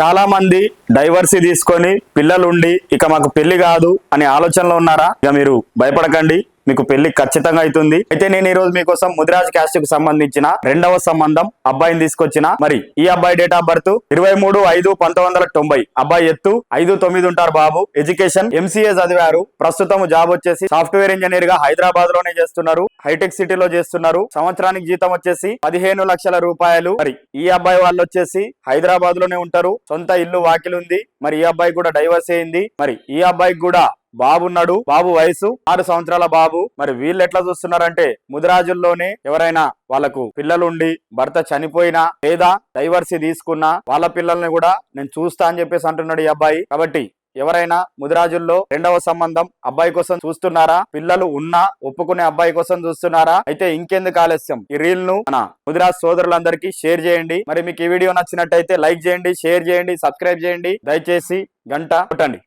చాలా మంది డైవర్సీ తీసుకొని పిల్లలుండి ఇక మాకు పెళ్లి కాదు అనే ఆలోచనలో ఉన్నారా? ఇక మీరు భయపడకండి, మీకు పెళ్లి ఖచ్చితంగా అవుతుంది. అయితే నేను ఈ రోజు మీకోసం ముదిరాజ్ క్యాస్ట్ కు సంబంధించిన రెండవ సంబంధం అబ్బాయిని తీసుకొచ్చిన. మరి ఈ అబ్బాయి డేట్ ఆఫ్ బర్త్ 23/5/1990. అబ్బాయి ఎత్తు 5'9" ఉంటారు. బాబు ఎడ్యుకేషన్ MCA చదివారు. ప్రస్తుతం జాబ్ వచ్చేసి సాఫ్ట్వేర్ ఇంజనీర్ గా హైదరాబాద్ లోనే చేస్తున్నారు. హైటెక్ సిటీలో చేస్తున్నారు. సంవత్సరానికి జీతం వచ్చేసి 15 లక్షల రూపాయలు. మరి ఈ అబ్బాయి వాళ్ళు వచ్చేసి హైదరాబాద్ లోనే ఉంటారు. సొంత ఇల్లు వాకిలు ఉంది. మరి ఈ అబ్బాయి కూడా డైవర్స్ అయింది. మరి ఈ అబ్బాయికి కూడా బాబు ఉన్నాడు. బాబు వయసు 6 సంవత్సరాల బాబు. మరి వీళ్ళు ఎట్లా చూస్తున్నారంటే ముదిరాజుల్లోనే ఎవరైనా వాళ్ళకు పిల్లలుండి భర్త చనిపోయినా లేదా డైవర్సీ తీసుకున్నా వాళ్ళ పిల్లల్ని కూడా నేను చూస్తా అని చెప్పేసి అంటున్నాడు ఈ అబ్బాయి. కాబట్టి ఎవరైనా ముదిరాజుల్లో రెండవ సంబంధం అబ్బాయి కోసం చూస్తున్నారా? పిల్లలు ఉన్నా ఒప్పుకునే అబ్బాయి కోసం చూస్తున్నారా? అయితే ఇంకెందుకు ఆలస్యం, ఈ రీల్ ను మన ముదిరాజ్ సోదరులందరికీ షేర్ చేయండి. మరి మీకు ఈ వీడియో నచ్చినట్టయితే లైక్ చేయండి, షేర్ చేయండి, సబ్స్క్రైబ్ చేయండి. దయచేసి గంట కొట్టండి.